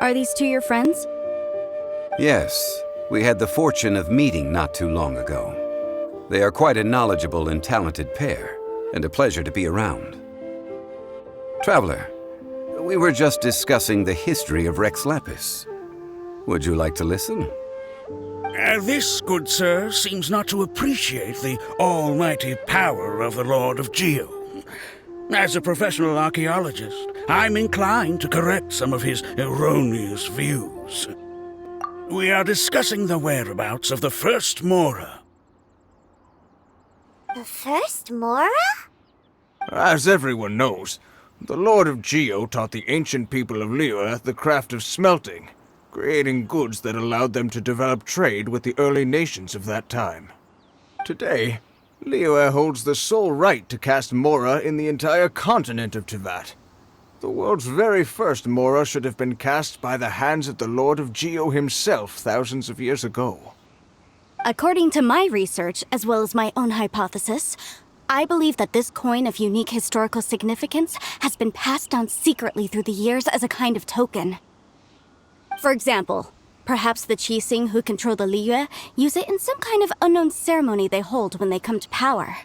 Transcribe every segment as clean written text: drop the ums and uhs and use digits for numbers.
Are these two your friends? Yes, we had the fortune of meeting not too long ago. They are quite a knowledgeable and talented pair, and a pleasure to be around. Traveler, we were just discussing the history of Rex Lapis. Would you like to listen? This, good sir, seems not to appreciate the almighty power of the Lord of Geo. As a professional archaeologist, I'm inclined to correct some of his erroneous views. We are discussing the whereabouts of the first Mora. The first Mora? As everyone knows, the Lord of Geo taught the ancient people of Liyue the craft of smelting, creating goods that allowed them to develop trade with the early nations of that time. Today, Liyue holds the sole right to cast Mora in the entire continent of Teyvat. The world's very first Mora should have been cast by the hands of the Lord of Geo himself thousands of years ago. According to my research, as well as my own hypothesis, I believe that this coin of unique historical significance has been passed down secretly through the years as a kind of token. For example, perhaps the Qixing who control the Liyue use it in some kind of unknown ceremony they hold when they come to power.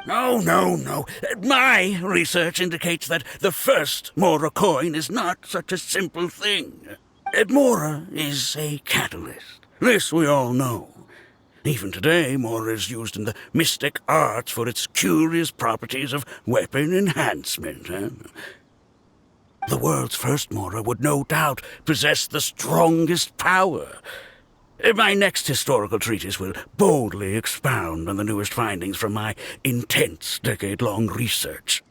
No. My research indicates that the first Mora coin is not such a simple thing. Mora is a catalyst. This we all know. Even today, Mora is used in the mystic arts for its curious properties of weapon enhancement. The world's first Mora would no doubt possess the strongest power. My next historical treatise will boldly expound on the newest findings from my intense decade-long research.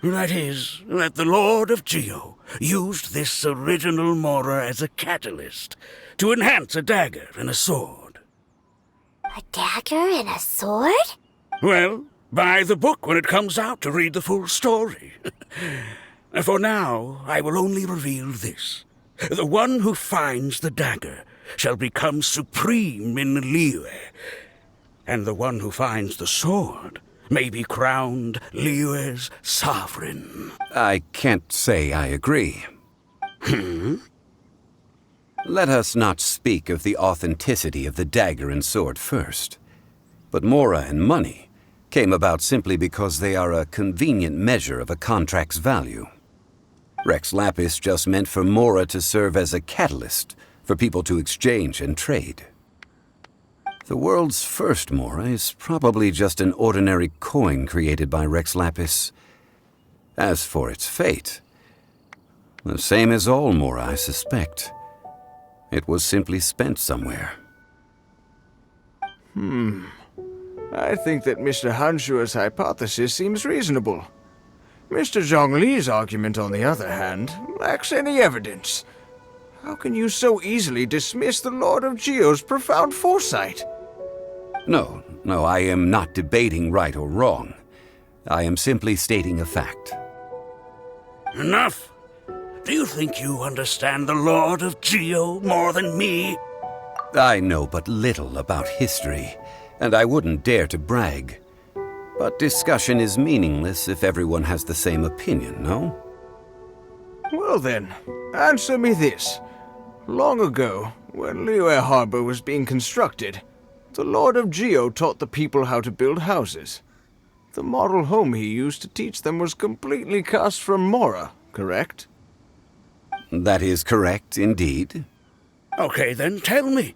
That is, that the Lord of Geo used this original Mora as a catalyst to enhance a dagger and a sword. A dagger and a sword? Well, buy the book when it comes out to read the full story. For now, I will only reveal this. The one who finds the dagger shall become supreme in Liyue, and the one who finds the sword may be crowned Liyue's sovereign. I can't say I agree. Let us not speak of the authenticity of the dagger and sword first. But Mora and money came about simply because they are a convenient measure of a contract's value. Rex Lapis just meant for Mora to serve as a catalyst for people to exchange and trade. The world's first Mora is probably just an ordinary coin created by Rex Lapis. As for its fate, the same as all Mora, I suspect. It was simply spent somewhere. I think that Mr. Hanshua's hypothesis seems reasonable. Mr. Zhongli's argument, on the other hand, lacks any evidence. How can you so easily dismiss the Lord of Geo's profound foresight? No, I am not debating right or wrong. I am simply stating a fact. Enough! Do you think you understand the Lord of Geo more than me? I know but little about history, and I wouldn't dare to brag. But discussion is meaningless if everyone has the same opinion, no? Well then, answer me this. Long ago, when Liyue Harbor was being constructed, the Lord of Geo taught the people how to build houses. The model home he used to teach them was completely cast from Mora, correct? That is correct, indeed. Okay, then tell me.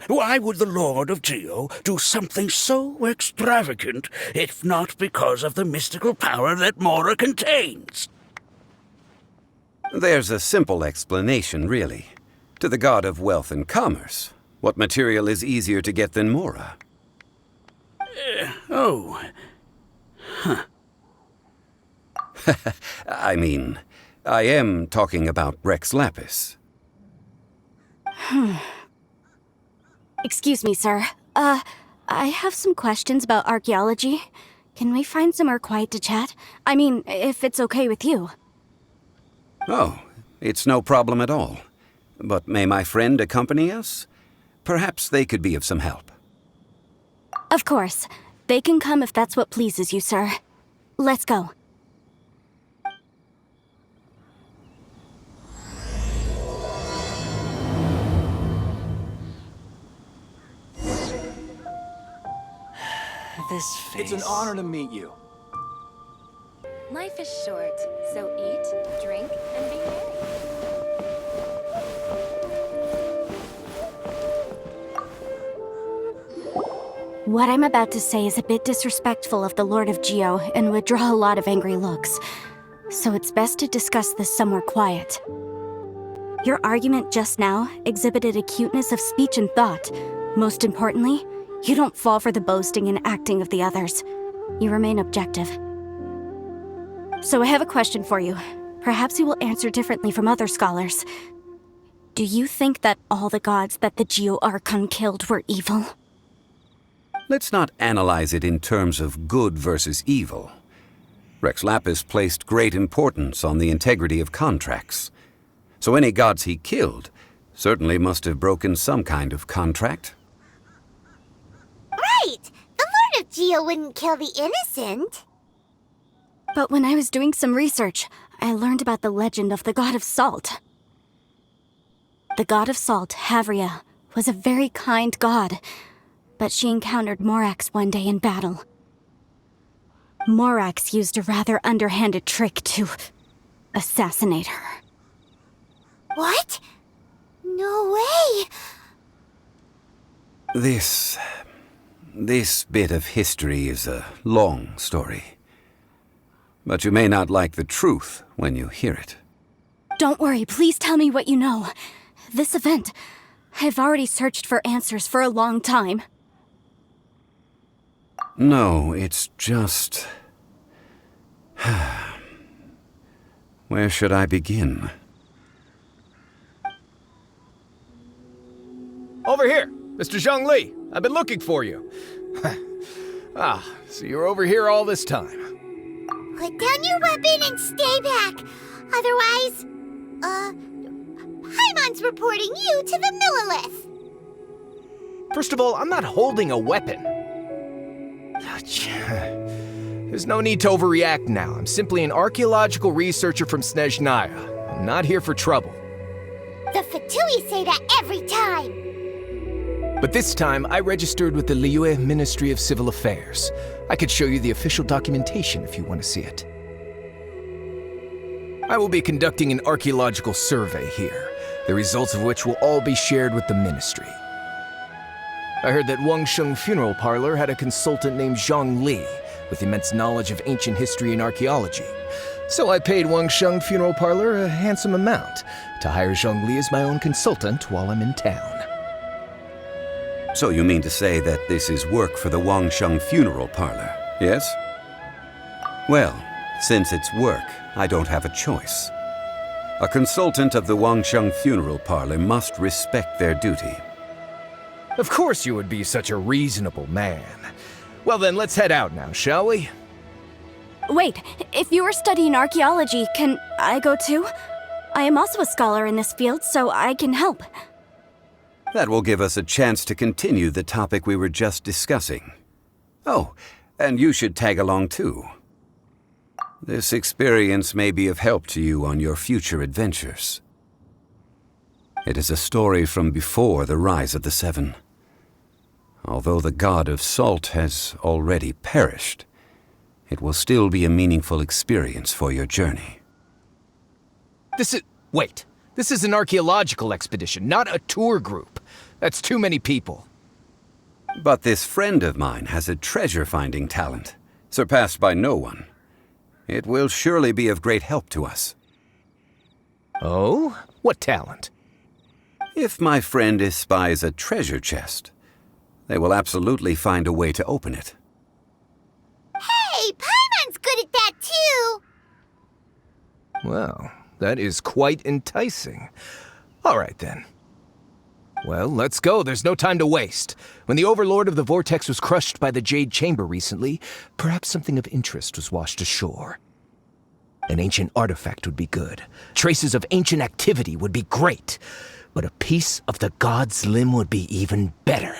Why would the Lord of Geo do something so extravagant, if not because of the mystical power that Mora contains? There's a simple explanation, really. To the god of wealth and commerce, what material is easier to get than Mora? I mean, I am talking about Rex Lapis. Excuse me, sir. I have some questions about archaeology. Can we find somewhere quiet to chat? I mean, if it's okay with you. Oh, it's no problem at all. But may my friend accompany us? Perhaps they could be of some help. Of course. They can come if that's what pleases you, sir. Let's go. this face. It's an honor to meet you. Life is short, so eat, drink, and be merry. What I'm about to say is a bit disrespectful of the Lord of Geo and would draw a lot of angry looks. So it's best to discuss this somewhere quiet. Your argument just now exhibited acuteness of speech and thought. Most importantly, you don't fall for the boasting and acting of the others. You remain objective. So I have a question for you. Perhaps you will answer differently from other scholars. Do you think that all the gods that the Zhongli Archon killed were evil? Let's not analyze it in terms of good versus evil. Rex Lapis placed great importance on the integrity of contracts. So any gods he killed certainly must have broken some kind of contract. Right! The Lord of Geo wouldn't kill the innocent. But when I was doing some research, I learned about the legend of the god of salt. The god of salt, Havria, was a very kind god, but she encountered Morax one day in battle. Morax used a rather underhanded trick to assassinate her. What? No way! This bit of history is a long story. But you may not like the truth when you hear it. Don't worry, please tell me what you know. This event, I've already searched for answers for a long time. No, it's just... Where should I begin? Over here, Mr. Zhongli. I've been looking for you. So you're over here all this time. Put down your weapon and stay back. Otherwise, Paimon's reporting you to the Millilith. First of all, I'm not holding a weapon. There's no need to overreact now. I'm simply an archaeological researcher from Snezhnaya. I'm not here for trouble. The Fatui say that every time. But this time, I registered with the Liyue Ministry of Civil Affairs. I could show you the official documentation if you want to see it. I will be conducting an archaeological survey here, the results of which will all be shared with the ministry. I heard that Wangsheng Funeral Parlor had a consultant named Zhongli with immense knowledge of ancient history and archaeology. So I paid Wangsheng Funeral Parlor a handsome amount to hire Zhongli as my own consultant while I'm in town. So you mean to say that this is work for the Wangsheng Funeral Parlor, yes? Well, since it's work, I don't have a choice. A consultant of the Wangsheng Funeral Parlor must respect their duty. Of course you would be such a reasonable man. Well then, let's head out now, shall we? Wait, if you are studying archaeology, can I go too? I am also a scholar in this field, so I can help. That will give us a chance to continue the topic we were just discussing. Oh, and you should tag along too. This experience may be of help to you on your future adventures. It is a story from before the rise of the Seven. Although the god of salt has already perished, it will still be a meaningful experience for your journey. Wait. This is an archaeological expedition, not a tour group. That's too many people. But this friend of mine has a treasure-finding talent, surpassed by no one. It will surely be of great help to us. Oh? What talent? If my friend espies a treasure chest, they will absolutely find a way to open it. Hey, Paimon's good at that too. Well, that is quite enticing. All right, then. Well, let's go. There's no time to waste. When the Overlord of the Vortex was crushed by the Jade Chamber recently, perhaps something of interest was washed ashore. An ancient artifact would be good. Traces of ancient activity would be great. But a piece of the god's limb would be even better.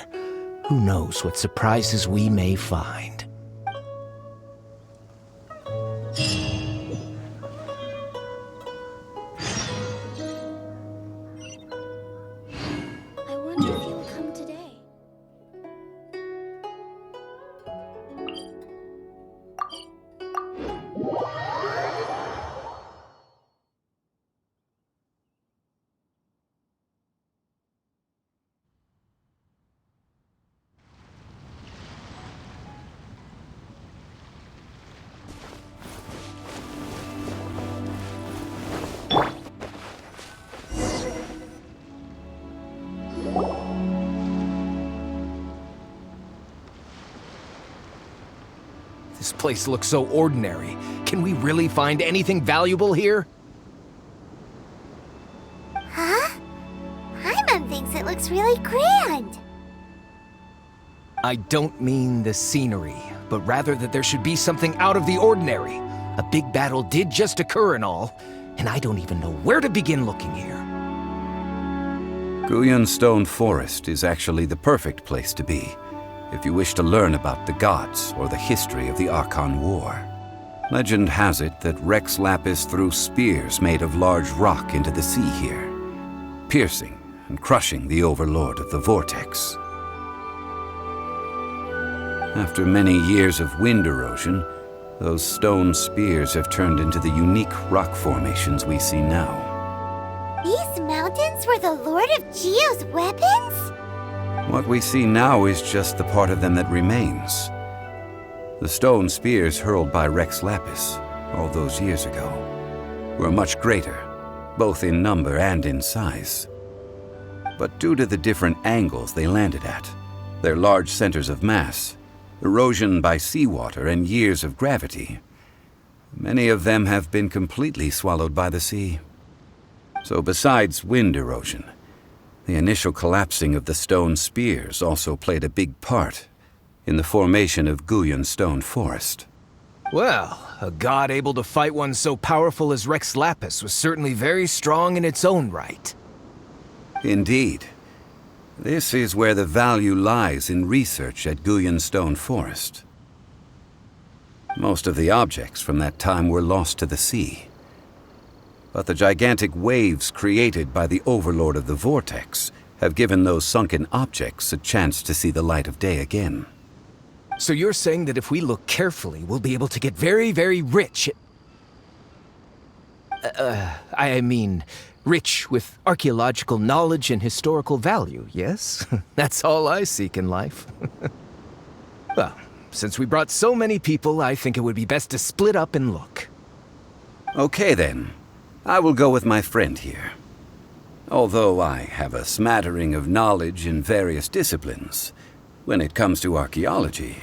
Who knows what surprises we may find. I wonder if you'll come today. This place looks so ordinary. Can we really find anything valuable here? Huh? Paimon thinks it looks really grand. I don't mean the scenery, but rather that there should be something out of the ordinary. A big battle did just occur and all, and I don't even know where to begin looking here. Guyan Stone Forest is actually the perfect place to be if you wish to learn about the gods or the history of the Archon War. Legend has it that Rex Lapis threw spears made of large rock into the sea here, piercing and crushing the overlord of the vortex. After many years of wind erosion, those stone spears have turned into the unique rock formations we see now. These mountains were the Lord of Geo's weapons? What we see now is just the part of them that remains. The stone spears hurled by Rex Lapis all those years ago were much greater, both in number and in size. But due to the different angles they landed at, their large centers of mass, erosion by seawater, and years of gravity, many of them have been completely swallowed by the sea. So besides wind erosion, the initial collapsing of the stone spears also played a big part in the formation of Guyan Stone Forest. Well, a god able to fight one so powerful as Rex Lapis was certainly very strong in its own right. Indeed. This is where the value lies in research at Guyan Stone Forest. Most of the objects from that time were lost to the sea. But the gigantic waves created by the overlord of the vortex have given those sunken objects a chance to see the light of day again. So you're saying that if we look carefully, we'll be able to get very, very rich. I mean, rich with archaeological knowledge and historical value, yes? That's all I seek in life. Well, since we brought so many people, I think it would be best to split up and look. Okay then. I will go with my friend here. Although I have a smattering of knowledge in various disciplines, when it comes to archaeology,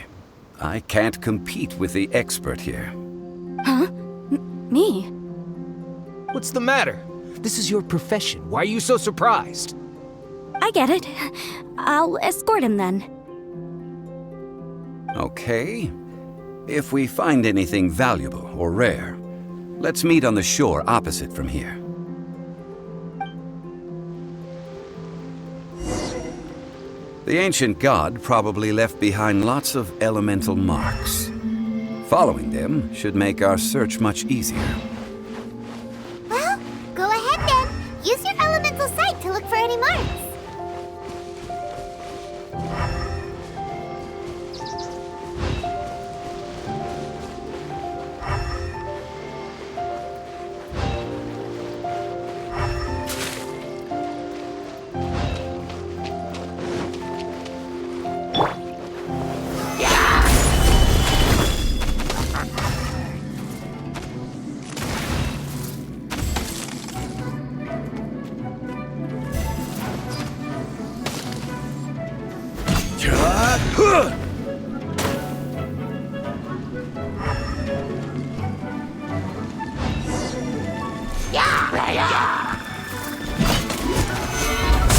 I can't compete with the expert here. Huh? Me? What's the matter? This is your profession. Why are you so surprised? I get it. I'll escort him then. Okay. If we find anything valuable or rare, let's meet on the shore opposite from here. The ancient god probably left behind lots of elemental marks. Following them should make our search much easier. Well, go ahead then. Use your elemental sight to look for any marks.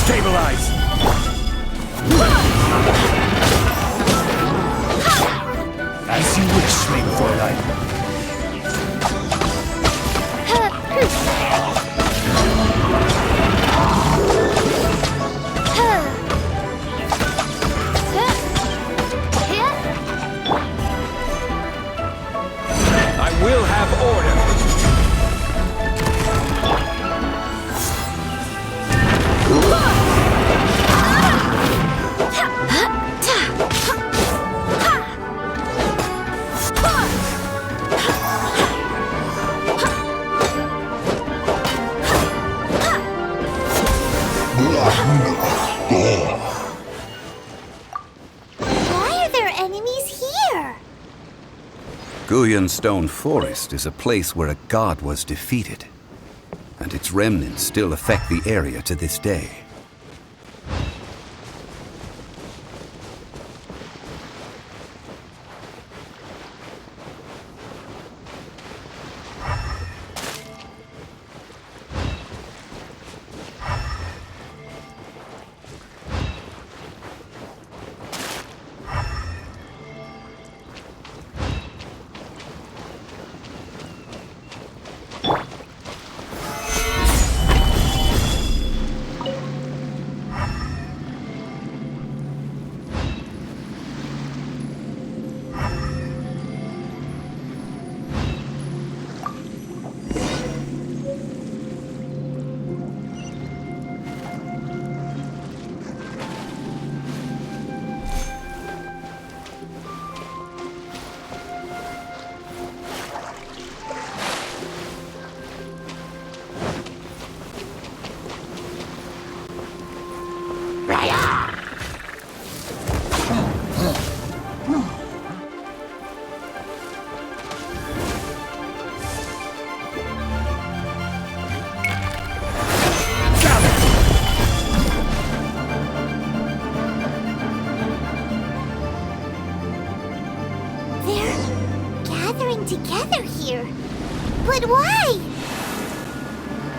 Stabilize! As you wish, Main Fräulein. I will have order. Why are there enemies here? Guyan Stone Forest is a place where a god was defeated, and its remnants still affect the area to this day.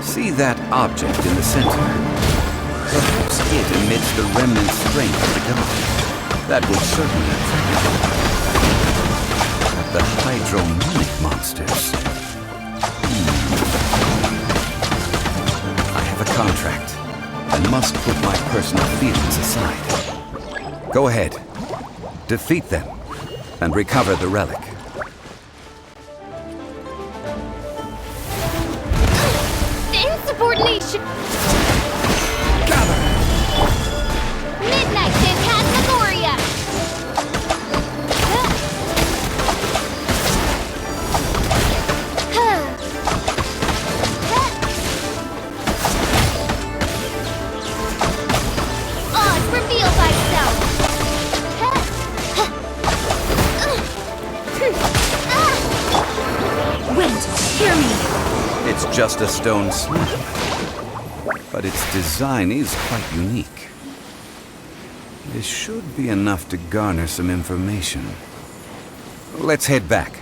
See that object in the center? Perhaps it emits the remnant strength of the god. That would certainly attract the hydromonic monsters. I have a contract and must put my personal feelings aside. Go ahead. Defeat them and recover the relic. Insubordination! Midnight Phantasmagoria! Oz, reveal thyself! Wait, hear me. It's just a stone slab, but its design is quite unique. This should be enough to garner some information. Let's head back.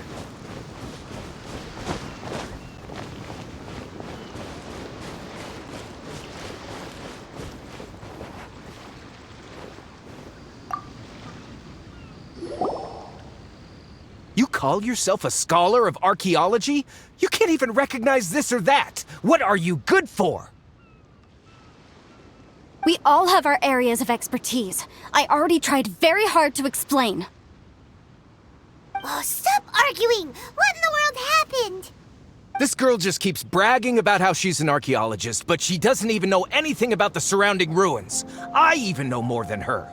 You call yourself a scholar of archaeology? You can't even recognize this or that. What are you good for? We all have our areas of expertise. I already tried very hard to explain. Oh, stop arguing! What in the world happened? This girl just keeps bragging about how she's an archaeologist, but she doesn't even know anything about the surrounding ruins. I even know more than her.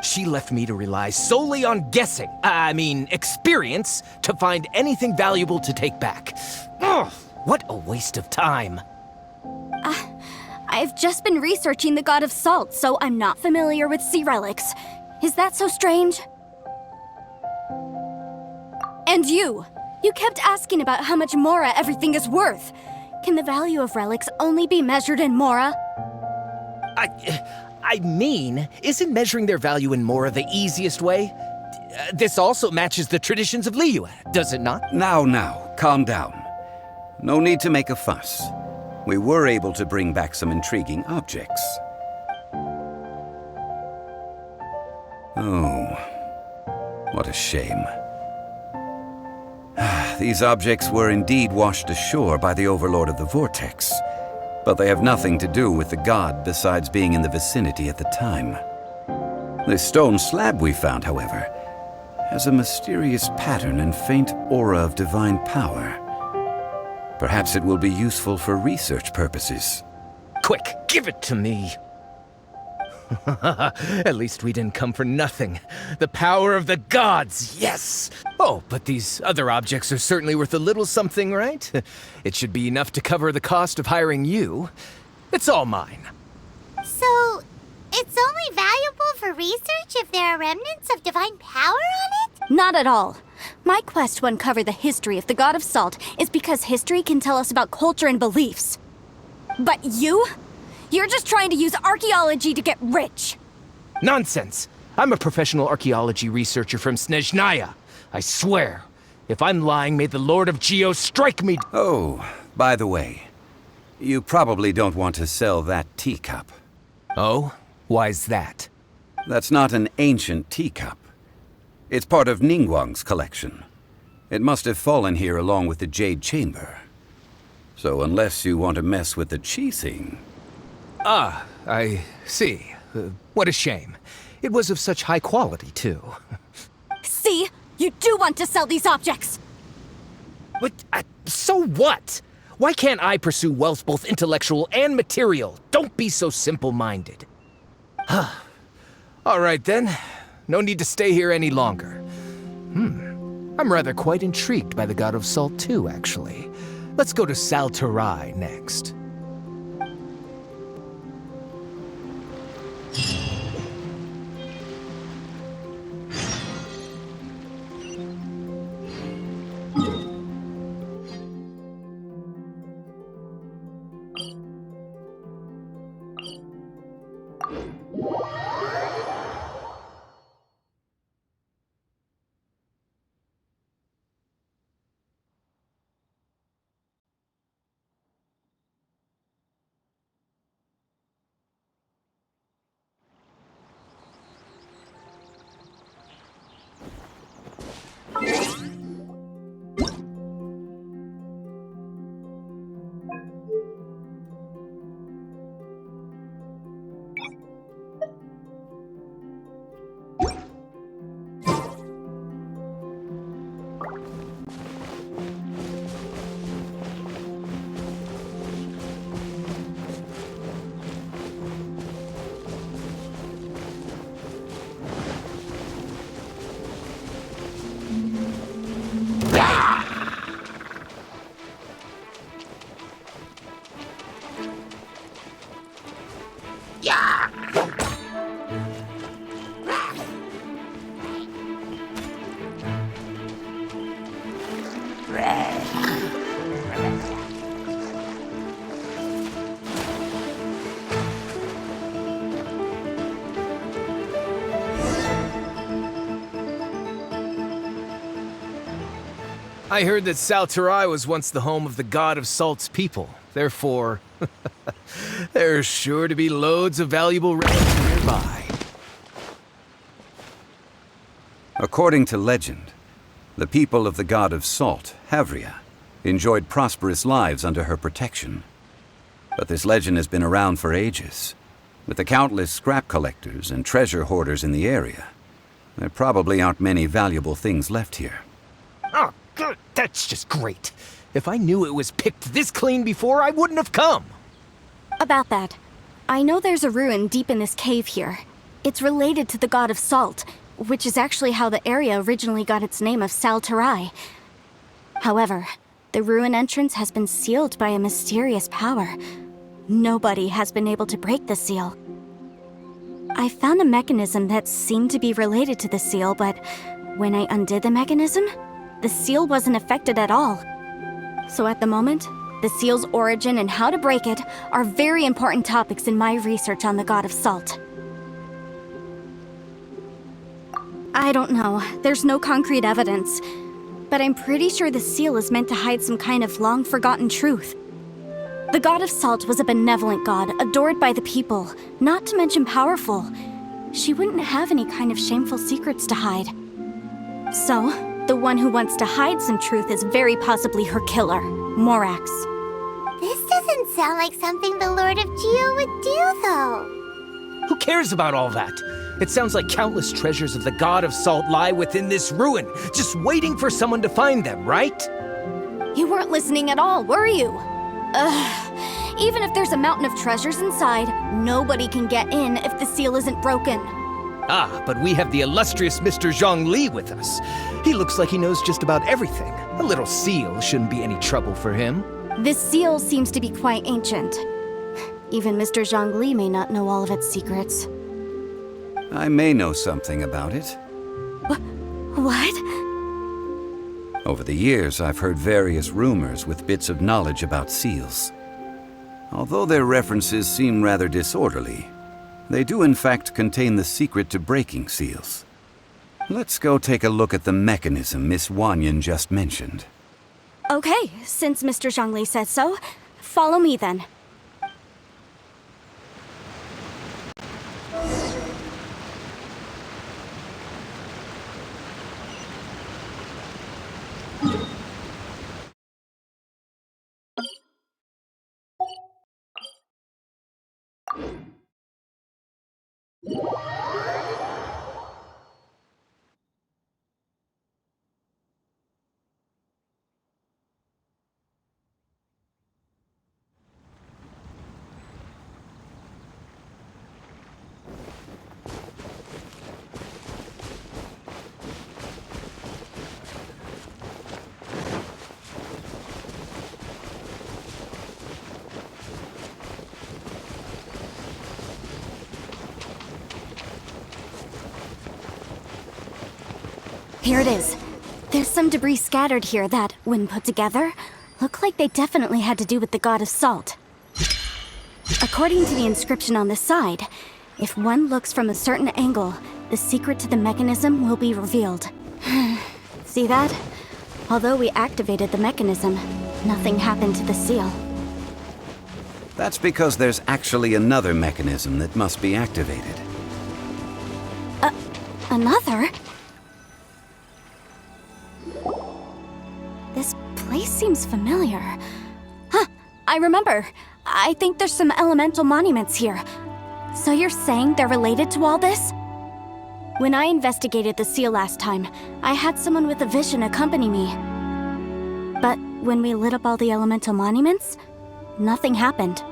She left me to rely solely on guessing, experience, to find anything valuable to take back. Ugh, what a waste of time. I've just been researching the god of salt, so I'm not familiar with sea relics. Is that so strange? And you kept asking about how much Mora everything is worth. Can the value of relics only be measured in Mora? Isn't measuring their value in Mora the easiest way? This also matches the traditions of Liyue, does it not? Now, calm down. No need to make a fuss. We were able to bring back some intriguing objects. Oh, what a shame. These objects were indeed washed ashore by the Overlord of the Vortex, but they have nothing to do with the god besides being in the vicinity at the time. The stone slab we found, however, has a mysterious pattern and faint aura of divine power. Perhaps it will be useful for research purposes. Quick, give it to me. At least we didn't come for nothing. The power of the gods, yes! Oh, but these other objects are certainly worth a little something, right? It should be enough to cover the cost of hiring you. It's all mine. So, it's only valuable for research if there are remnants of divine power on it? Not at all. My quest to uncover the history of the god of salt is because history can tell us about culture and beliefs. But you're just trying to use archaeology to get rich. Nonsense! I'm a professional archaeology researcher from Snezhnaya. I swear, if I'm lying, may the Lord of Geo strike me. Oh, by the way, you probably don't want to sell that teacup. Oh? Why's that? That's not an ancient teacup. It's part of Ningguang's collection. It must have fallen here along with the Jade Chamber. So unless you want to mess with the Qixing... Ah, I see. What a shame. It was of such high quality, too. See? You do want to sell these objects! But, so what? Why can't I pursue wealth both intellectual and material? Don't be so simple-minded. All right, then. No need to stay here any longer. I'm rather quite intrigued by the God of Salt, too, actually. Let's go to Saltarai next. I heard that Salterai was once the home of the god of Salt's people. Therefore, there's sure to be loads of valuable relics nearby. According to legend, the people of the god of Salt, Havria, enjoyed prosperous lives under her protection. But this legend has been around for ages. With the countless scrap collectors and treasure hoarders in the area, there probably aren't many valuable things left here. Oh, good. That's just great. If I knew it was picked this clean before, I wouldn't have come. About that, I know there's a ruin deep in this cave here. It's related to the god of Salt, which is actually how the area originally got its name of Salterai. However, the ruin entrance has been sealed by a mysterious power. Nobody has been able to break the seal. I found a mechanism that seemed to be related to the seal, but when I undid the mechanism, the seal wasn't affected at all. So at the moment, the seal's origin and how to break it are very important topics in my research on the god of Salt. I don't know, there's no concrete evidence, but I'm pretty sure the seal is meant to hide some kind of long-forgotten truth. The god of Salt was a benevolent god, adored by the people, not to mention powerful. She wouldn't have any kind of shameful secrets to hide. So, the one who wants to hide some truth is very possibly her killer, Morax. This doesn't sound like something the Lord of Geo would do, though. Who cares about all that? It sounds like countless treasures of the god of Salt lie within this ruin, just waiting for someone to find them, right? You weren't listening at all, were you? Ugh. Even if there's a mountain of treasures inside, nobody can get in if the seal isn't broken. Ah, but we have the illustrious Mr. Zhongli with us. He looks like he knows just about everything. A little seal shouldn't be any trouble for him. This seal seems to be quite ancient. Even Mr. Zhongli may not know all of its secrets. I may know something about it. What? Over the years, I've heard various rumors with bits of knowledge about seals. Although their references seem rather disorderly, they do in fact contain the secret to breaking seals. Let's go take a look at the mechanism Miss Wanyan just mentioned. Okay, since Mr. Zhongli says so, follow me then. Here it is. There's some debris scattered here that, when put together, look like they definitely had to do with the god of Salt. According to the inscription on the side, if one looks from a certain angle, the secret to the mechanism will be revealed. See that? Although we activated the mechanism, nothing happened to the seal. That's because there's actually another mechanism that must be activated. Another? This place seems familiar. Huh, I remember. I think there's some elemental monuments here. So you're saying they're related to all this? When I investigated the seal last time, I had someone with a vision accompany me. But when we lit up all the elemental monuments, nothing happened.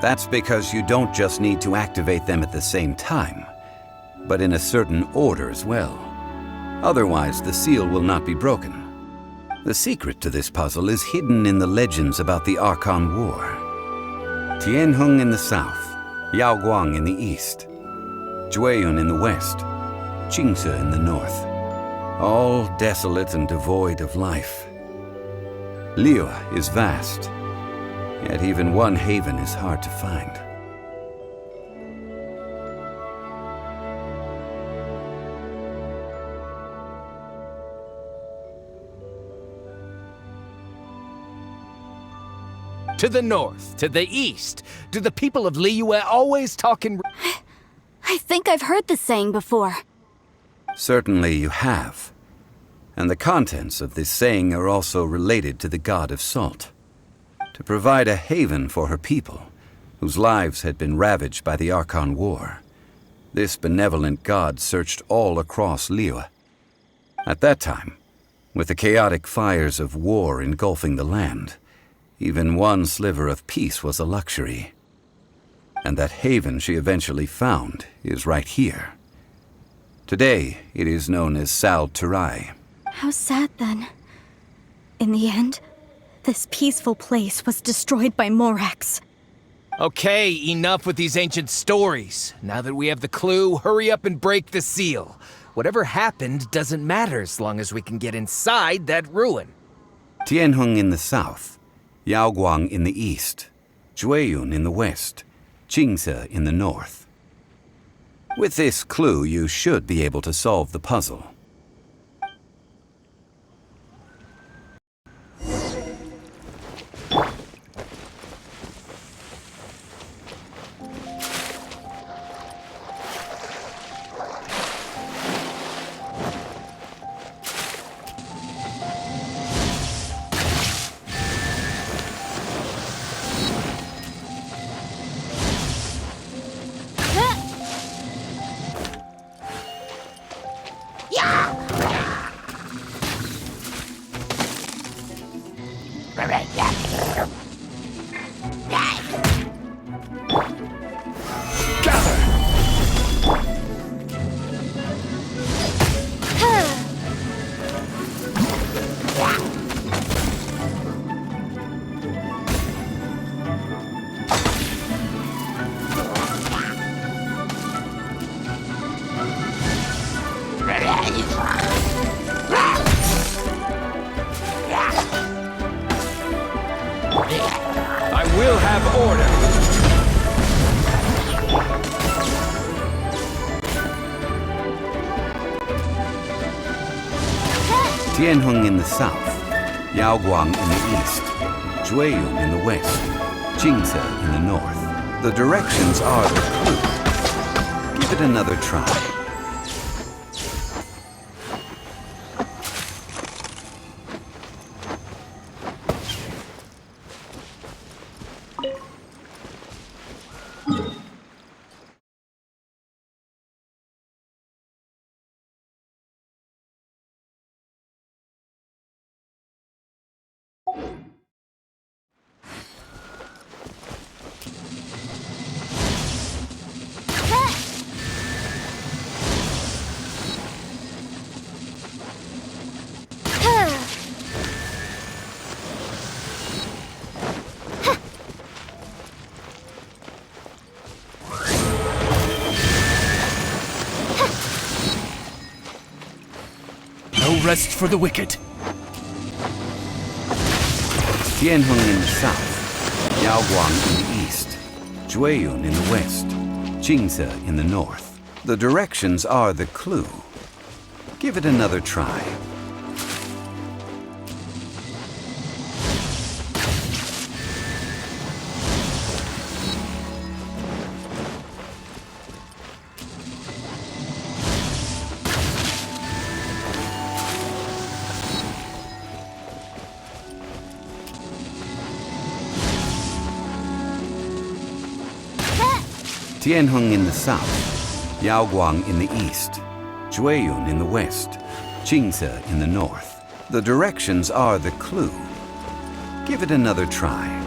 That's because you don't just need to activate them at the same time, but in a certain order as well. Otherwise, the seal will not be broken. The secret to this puzzle is hidden in the legends about the Archon War. Tianheng in the south, Yaoguang in the east, Jueyun in the west, Qingce in the north, all desolate and devoid of life. Liyue is vast, yet even one haven is hard to find. To the north, to the east. Do the people of Liyue always talk in... I think I've heard this saying before. Certainly you have. And the contents of this saying are also related to the god of salt. To provide a haven for her people, whose lives had been ravaged by the Archon War, this benevolent god searched all across Liyue. At that time, with the chaotic fires of war engulfing the land, even one sliver of peace was a luxury. And that haven she eventually found is right here. Today, it is known as Sal Turai. How sad then. In the end, this peaceful place was destroyed by Morax. Okay, enough with these ancient stories. Now that we have the clue, hurry up and break the seal. Whatever happened doesn't matter as long as we can get inside that ruin. Tianheng in the south, Yaoguang in the east, Jueyun in the west, Qingce in the north. With this clue, you should be able to solve the puzzle. I will have order. Tianheng in the south, Yaoguang in the east, Jueyun in the west, Qingce in the north. The directions are the clue. Give it another try. No rest for the wicked. Tianheng in the south, Yaoguang in the east, Jueyun in the west, Qingce in the north. The directions are the clue. Give it another try. Tianheng in the south, Yaoguang in the east, Jueyun in the west, Qingce in the north. The directions are the clue. Give it another try.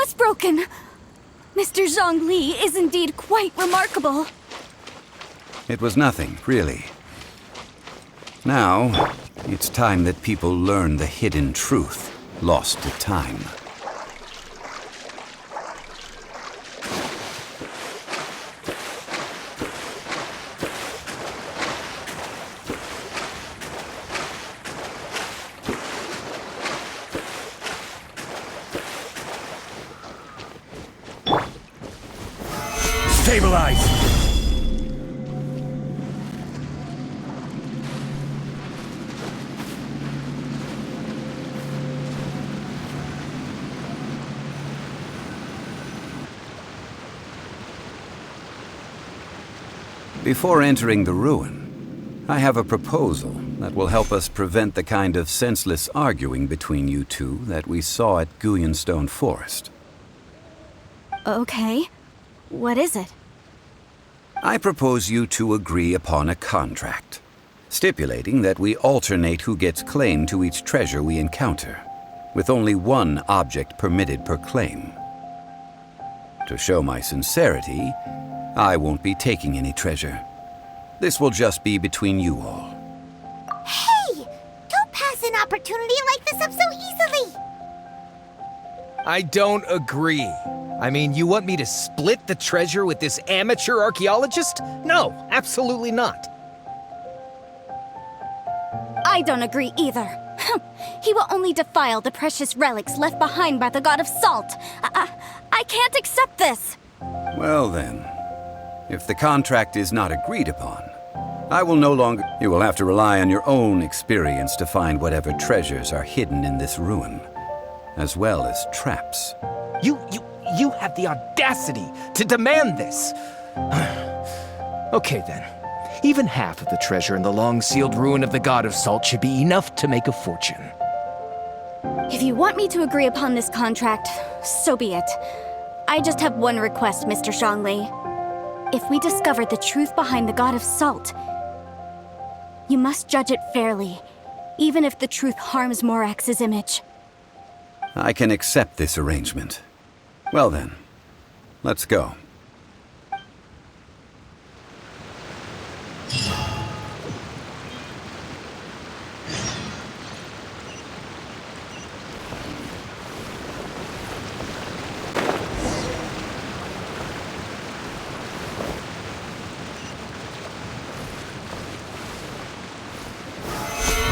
was broken! Mr. Zhongli is indeed quite remarkable. It was nothing, really. Now, it's time that people learn the hidden truth lost to time. Stabilize! Before entering the ruin, I have a proposal that will help us prevent the kind of senseless arguing between you two that we saw at Guyenstone Forest. Okay. What is it? I propose you two agree upon a contract, stipulating that we alternate who gets claim to each treasure we encounter, with only one object permitted per claim. To show my sincerity, I won't be taking any treasure. This will just be between you all. Hey! Don't pass an opportunity like this up so easily! I don't agree. I mean, you want me to split the treasure with this amateur archaeologist? No, absolutely not. I don't agree either. He will only defile the precious relics left behind by the god of salt. I can't accept this. Well then, if the contract is not agreed upon, I will no longer... You will have to rely on your own experience to find whatever treasures are hidden in this ruin, as well as traps. You have the audacity to demand this. Okay then. Even half of the treasure in the long-sealed ruin of the God of Salt should be enough to make a fortune. If you want me to agree upon this contract, so be it. I just have one request, Mr. Zhongli. If we discover the truth behind the God of Salt, you must judge it fairly, even if the truth harms Morax's image. I can accept this arrangement. Well then, let's go.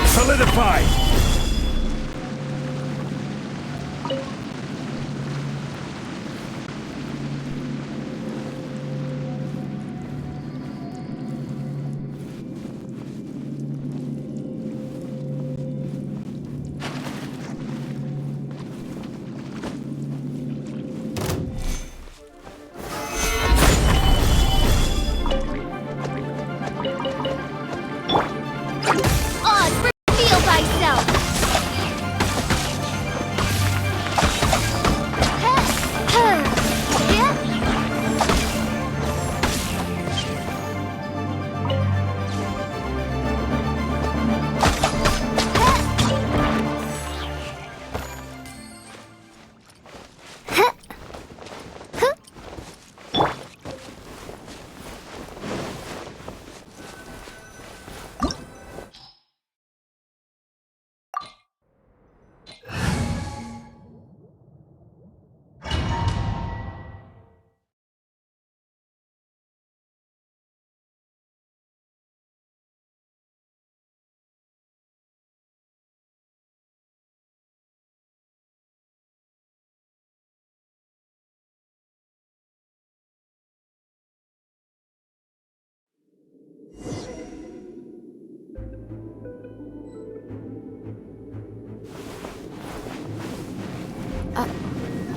Solidify!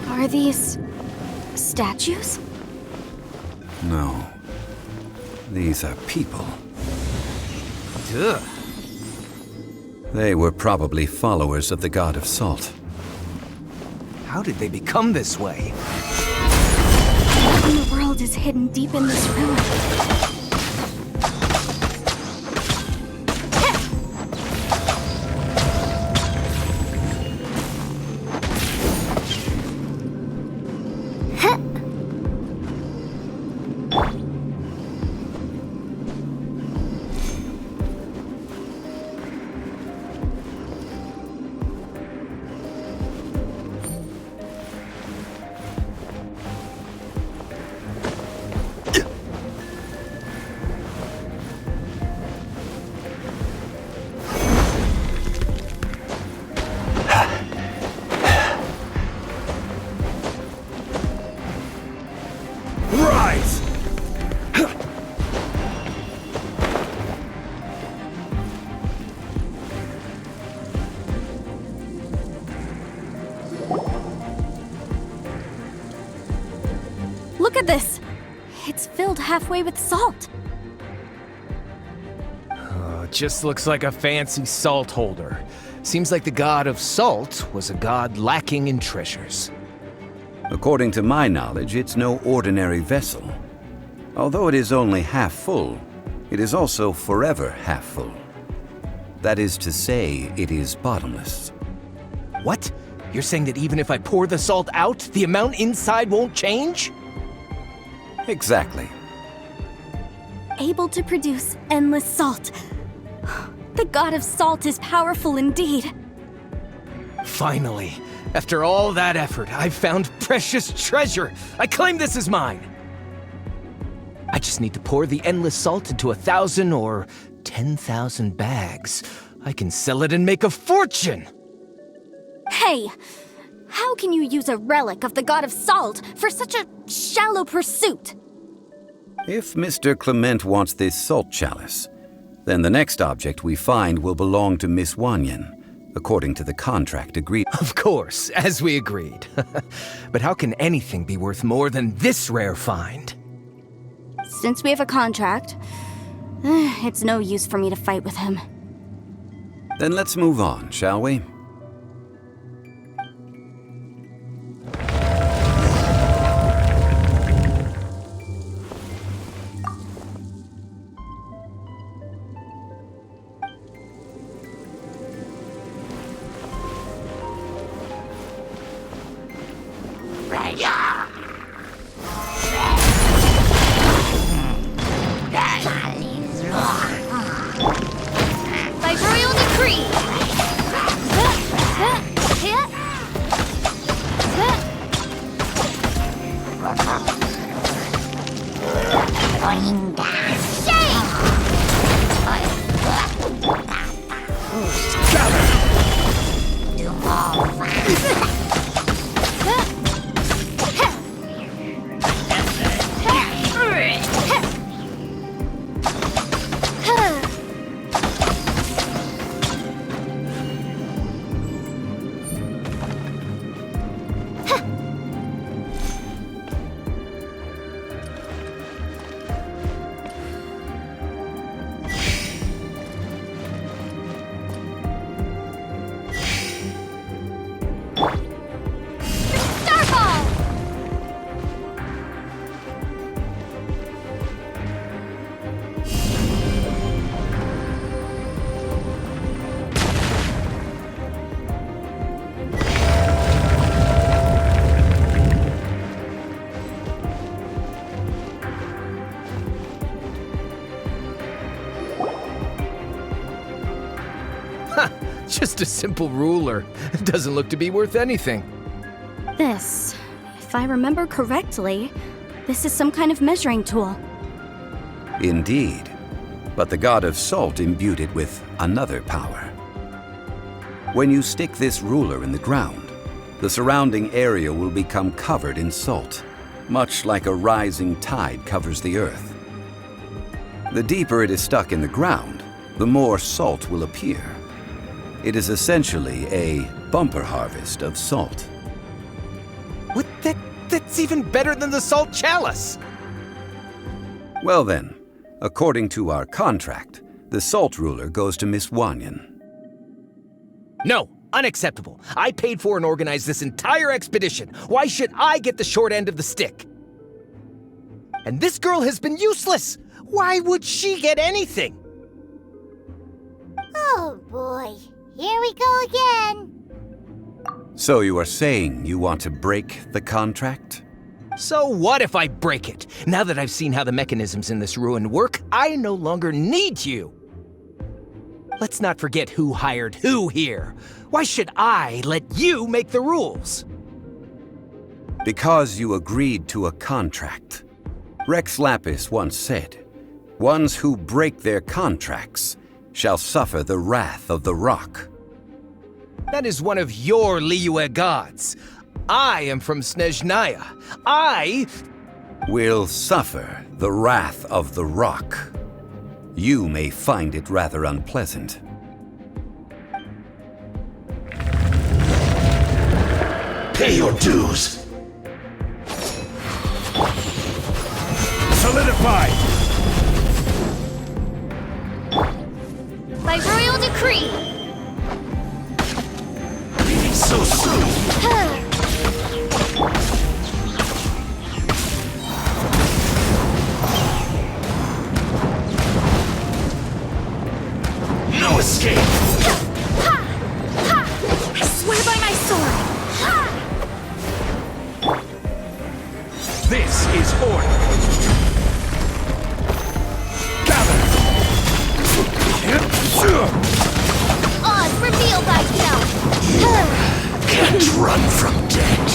Are these... statues? No. These are people. Ugh. They were probably followers of the God of Salt. How did they become this way? What in the world is hidden deep in this ruin? filled halfway with salt. Oh, it just looks like a fancy salt holder. Seems like the god of salt was a god lacking in treasures. According to my knowledge, it's no ordinary vessel. Although it is only half full, it is also forever half full. That is to say, it is bottomless. What? You're saying that even if I pour the salt out, the amount inside won't change? Exactly. Able to produce endless salt. The god of salt is powerful indeed. Finally, after all that effort, I've found precious treasure. I claim this as mine. I just need to pour the endless salt into 1,000 or 10,000 bags. I can sell it and make a fortune. Hey, how can you use a relic of the god of salt for such a shallow pursuit? If Mr. Clement wants this salt chalice, then the next object we find will belong to Miss Wanyan, according to the contract agreed. Of course, as we agreed. But how can anything be worth more than this rare find? Since we have a contract, it's no use for me to fight with him. Then let's move on, shall we? By royal decree! Just a simple ruler. It doesn't look to be worth anything. This, if I remember correctly, this is some kind of measuring tool. Indeed. But the god of salt imbued it with another power. When you stick this ruler in the ground, the surrounding area will become covered in salt, much like a rising tide covers the earth. The deeper it is stuck in the ground, the more salt will appear. It is essentially a bumper harvest of salt. What? That's even better than the salt chalice! Well then, according to our contract, the salt ruler goes to Miss Wanyan. No, unacceptable. I paid for and organized this entire expedition. Why should I get the short end of the stick? And this girl has been useless! Why would she get anything? Oh boy, here we go again. So you are saying you want to break the contract? So what if I break it? Now that I've seen how the mechanisms in this ruin work, I no longer need you. Let's not forget who hired who here. Why should I let you make the rules? Because you agreed to a contract. Rex Lapis once said, "Ones who break their contracts shall suffer the wrath of the rock." That is one of your Liyue gods. I am from Snezhnaya. I Will suffer the wrath of the rock. You may find it rather unpleasant. Pay your dues. Solidified! By royal decree! So soon! No escape! I swear by my sword! This is order! Gather! Oz, reveal thyself! Can't run from death!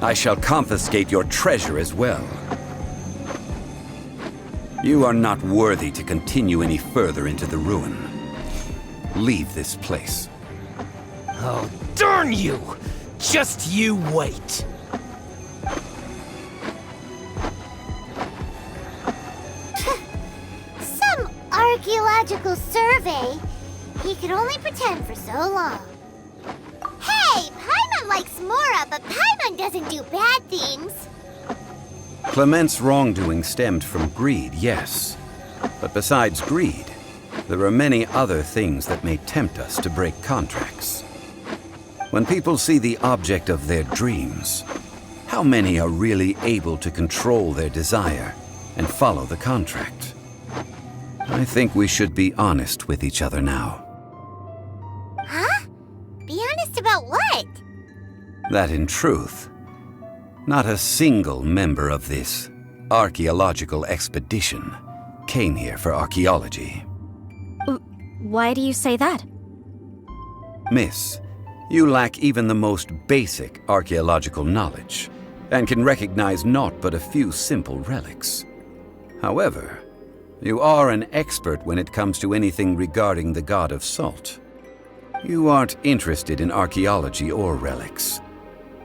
I shall confiscate your treasure as well. You are not worthy to continue any further into the ruin. Leave this place. Oh, darn you! Just you wait. Some archaeological survey? He could only pretend for so long. Hey, Paimon likes Mora, but Paimon doesn't do bad things. Clement's wrongdoing stemmed from greed, yes. But besides greed, there are many other things that may tempt us to break contracts. When people see the object of their dreams, how many are really able to control their desire and follow the contract? I think we should be honest with each other now. Huh? Be honest about what? That in truth, not a single member of this archaeological expedition came here for archaeology. Why do you say that? Miss, you lack even the most basic archaeological knowledge, and can recognize naught but a few simple relics. However, you are an expert when it comes to anything regarding the god of salt. You aren't interested in archaeology or relics.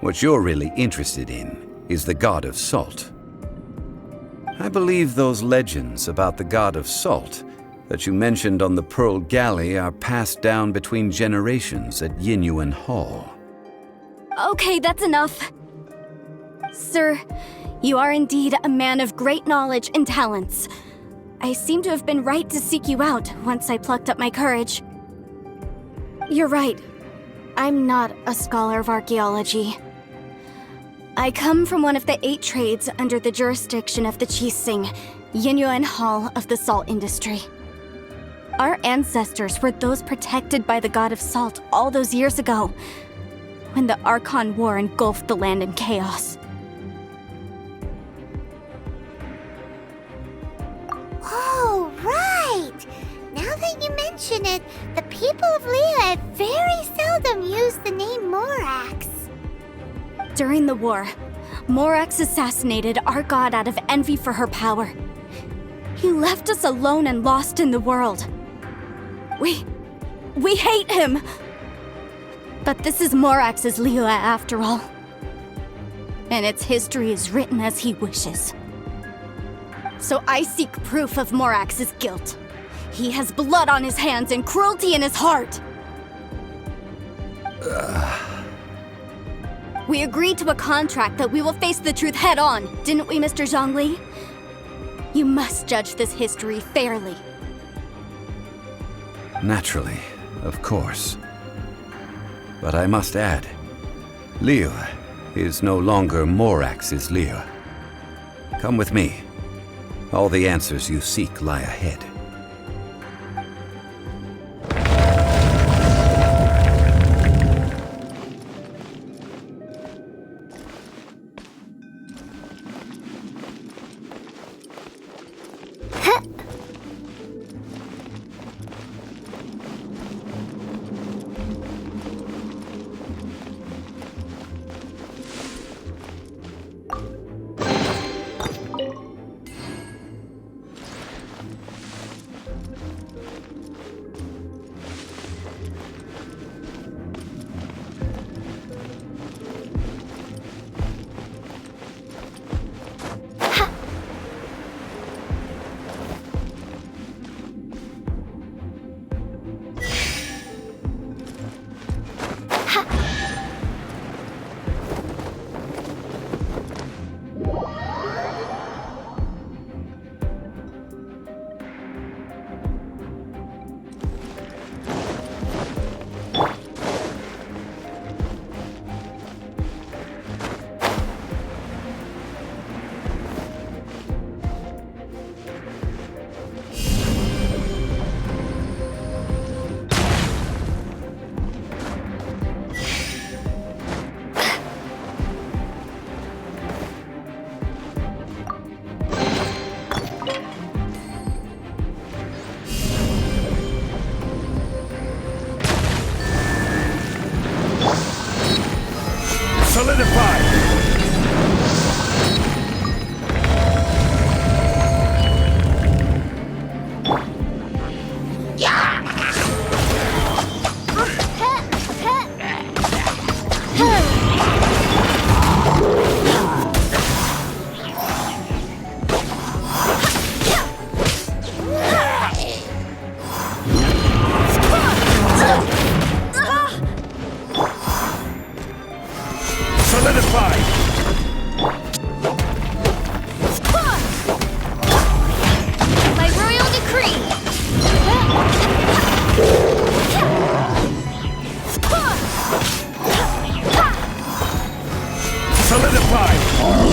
What you're really interested in is the god of salt. I believe those legends about the god of salt that you mentioned on the Pearl Galley are passed down between generations at Yinyuan Hall. Okay, that's enough. Sir, you are indeed a man of great knowledge and talents. I seem to have been right to seek you out once I plucked up my courage. You're right. I'm not a scholar of archaeology. I come from one of the 8 trades under the jurisdiction of the Qixing, Yinyuan Hall of the salt industry. Our ancestors were those protected by the god of salt all those years ago, when the Archon War engulfed the land in chaos. Oh, right! Now that you mention it, the people of Liyue very seldom use the name Morax. During the war, Morax assassinated our god out of envy for her power. He left us alone and lost in the world. We hate him! But this is Morax's Liyue after all. And its history is written as he wishes. So I seek proof of Morax's guilt. He has blood on his hands and cruelty in his heart. We agreed to a contract that we will face the truth head on, didn't we, Mr. Zhongli? You must judge this history fairly. Naturally, of course. But I must add, Liyue is no longer Morax's Liyue. Come with me. All the answers you seek lie ahead.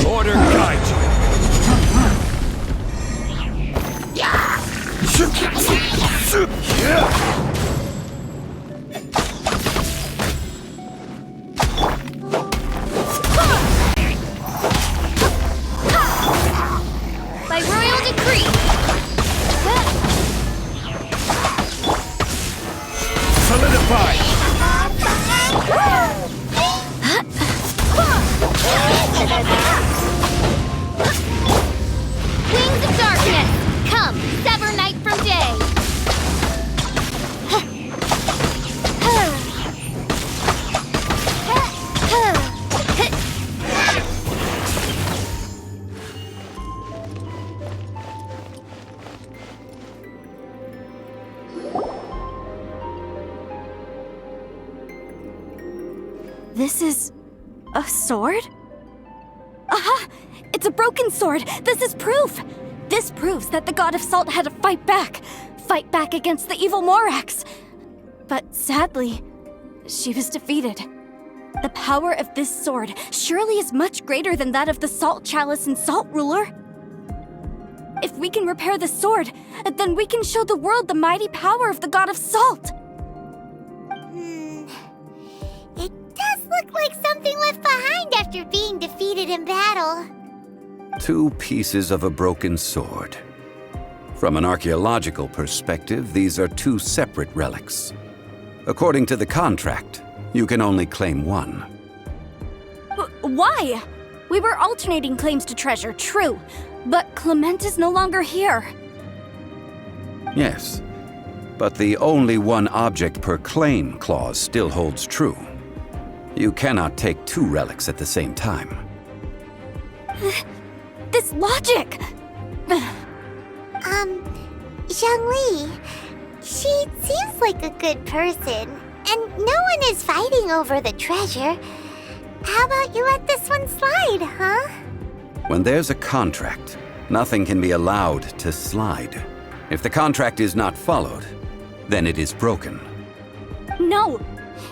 Order guide you. By royal decree. Solidify. Wings of darkness, come, sever night from day. This is a sword? Aha! It's a broken sword! This is proof! This proves that the God of Salt had to fight back against the evil Morax. But sadly, she was defeated. The power of this sword surely is much greater than that of the Salt Chalice and Salt Ruler. If we can repair the sword, then we can show the world the mighty power of the God of Salt. It does look like something left behind after being defeated in battle. 2 pieces of a broken sword. From an archaeological perspective, these are 2 separate relics. According to the contract, you can only claim one. Why? We were alternating claims to treasure, true, but Clement is no longer here. Yes, but the only one object per claim clause still holds true. You cannot take 2 relics at the same time. This logic! Zhongli, she seems like a good person, and no one is fighting over the treasure. How about you let this one slide, huh? When there's a contract, nothing can be allowed to slide. If the contract is not followed, then it is broken. No!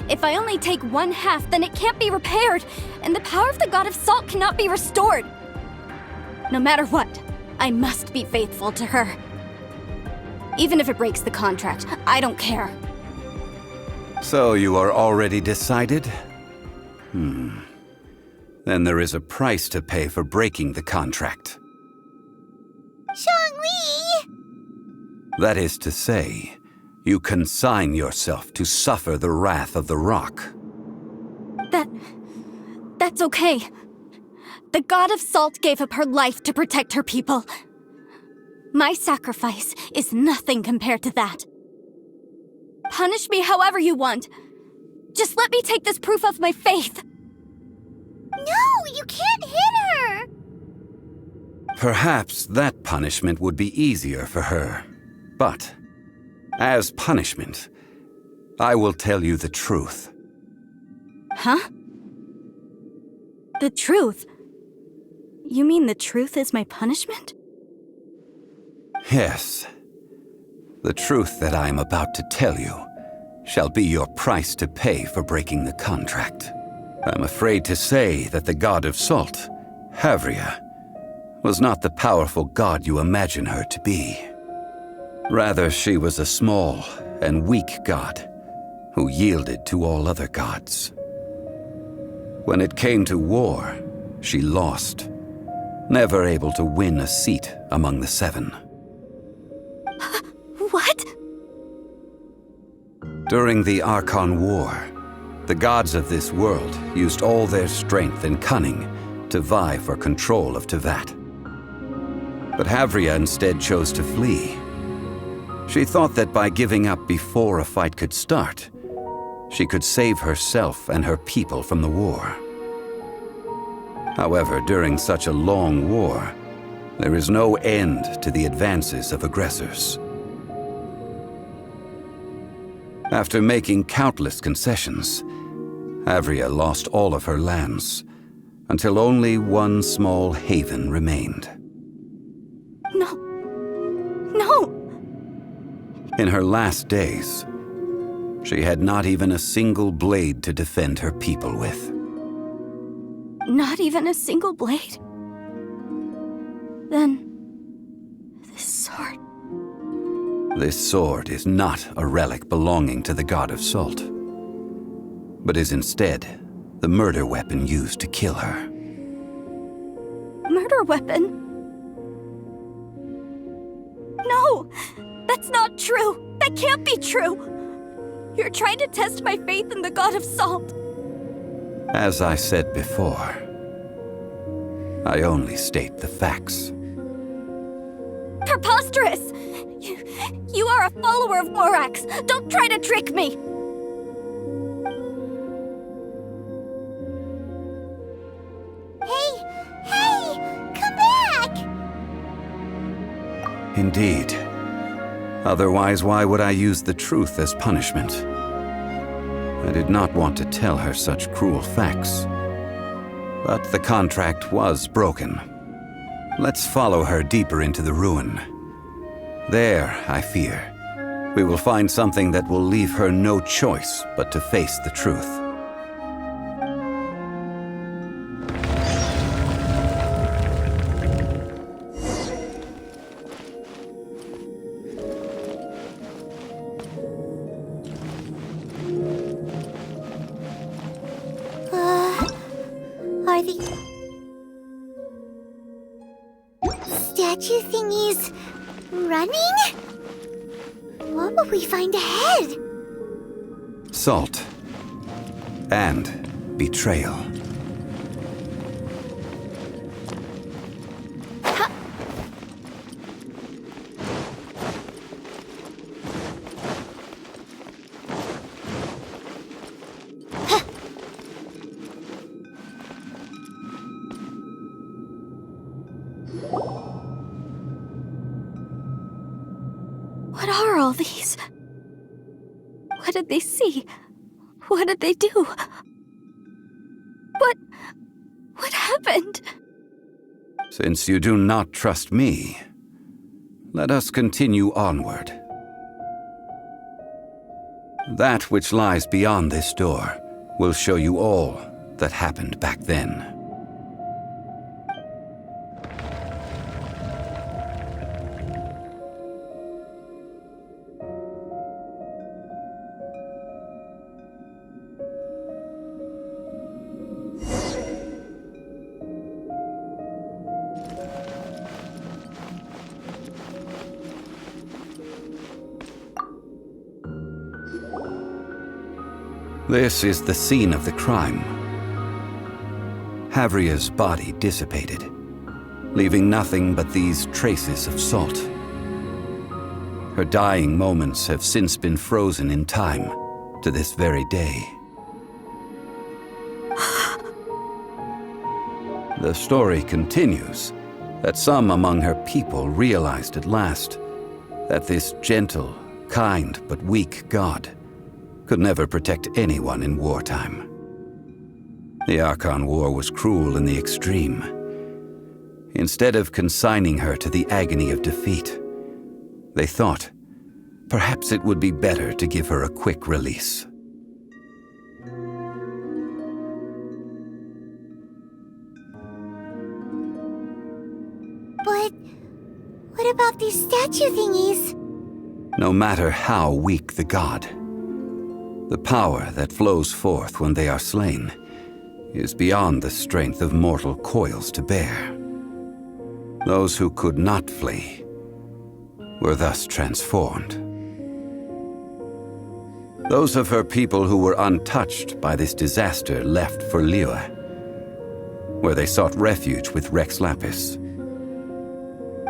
If I only take 1/2, then it can't be repaired, and the power of the God of Salt cannot be restored. No matter what, I must be faithful to her. Even if it breaks the contract, I don't care. So you are already decided? Then there is a price to pay for breaking the contract. Zhongli! That is to say, you consign yourself to suffer the wrath of the rock. That's okay. The God of Salt gave up her life to protect her people. My sacrifice is nothing compared to that. Punish me however you want. Just let me take this proof of my faith. No, you can't hit her! Perhaps that punishment would be easier for her. But, as punishment, I will tell you the truth. Huh? The truth? You mean the truth is my punishment? Yes. The truth that I am about to tell you shall be your price to pay for breaking the contract. I'm afraid to say that the God of Salt, Havria, was not the powerful god you imagine her to be. Rather, she was a small and weak god who yielded to all other gods. When it came to war, she lost, never able to win a seat among the 7. What? During the Archon War, the gods of this world used all their strength and cunning to vie for control of Tevat. But Havria instead chose to flee. She thought that by giving up before a fight could start, she could save herself and her people from the war. However, during such a long war, there is no end to the advances of aggressors. After making countless concessions, Havria lost all of her lands, until only one small haven remained. No. No! In her last days, she had not even a single blade to defend her people with. Not even a single blade? Then... this sword... This sword is not a relic belonging to the god of salt, but is instead the murder weapon used to kill her. Murder weapon? No! That's not true! That can't be true! You're trying to test my faith in the god of salt! As I said before, I only state the facts. Preposterous! You are a follower of Morax! Don't try to trick me! Hey! Come back! Indeed. Otherwise, why would I use the truth as punishment? I did not want to tell her such cruel facts. But the contract was broken. Let's follow her deeper into the ruin. There, I fear, we will find something that will leave her no choice but to face the truth. Are the... statue thingies... running? What will we find ahead? Salt. And betrayal. What are all these? What did they see? What did they do? What happened? Since you do not trust me, let us continue onward. That which lies beyond this door will show you all that happened back then. This is the scene of the crime. Havria's body dissipated, leaving nothing but these traces of salt. Her dying moments have since been frozen in time to this very day. The story continues that some among her people realized at last that this gentle, kind, but weak god could never protect anyone in wartime. The Archon War was cruel in the extreme. Instead of consigning her to the agony of defeat, they thought perhaps it would be better to give her a quick release. But what about these statue thingies? No matter how weak the god, the power that flows forth when they are slain is beyond the strength of mortal coils to bear. Those who could not flee were thus transformed. Those of her people who were untouched by this disaster left for Liyue, where they sought refuge with Rex Lapis.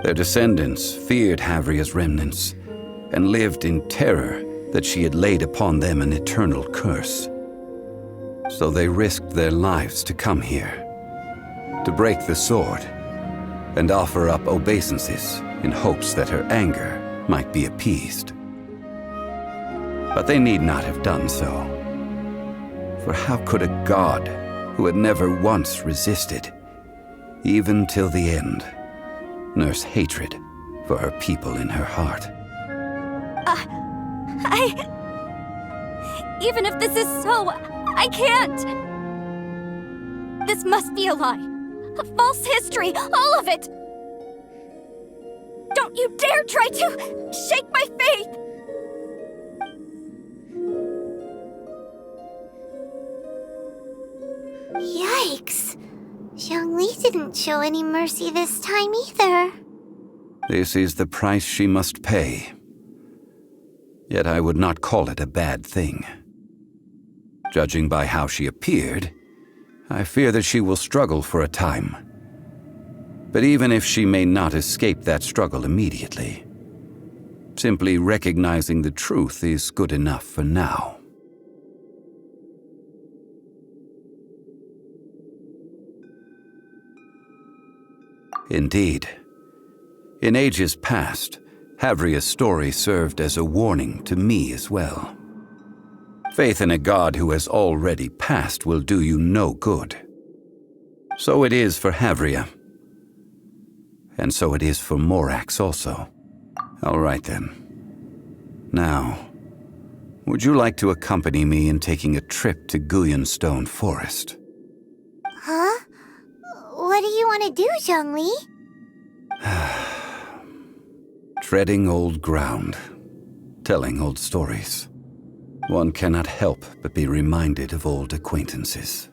Their descendants feared Havria's remnants and lived in terror that she had laid upon them an eternal curse. So they risked their lives to come here, to break the sword, and offer up obeisances in hopes that her anger might be appeased. But they need not have done so. For how could a god who had never once resisted, even till the end, nurse hatred for her people in her heart? Even if this is so, I can't! This must be a lie. A false history, all of it! Don't you dare try to shake my faith! Yikes. Zhongli didn't show any mercy this time either. This is the price she must pay. Yet I would not call it a bad thing. Judging by how she appeared, I fear that she will struggle for a time. But even if she may not escape that struggle immediately, simply recognizing the truth is good enough for now. Indeed. In ages past, Havria's story served as a warning to me as well. Faith in a god who has already passed will do you no good. So it is for Havria. And so it is for Morax also. All right then. Now, would you like to accompany me in taking a trip to Guyanstone Forest? Huh? What do you want to do, Zhongli? Treading old ground, telling old stories. One cannot help but be reminded of old acquaintances.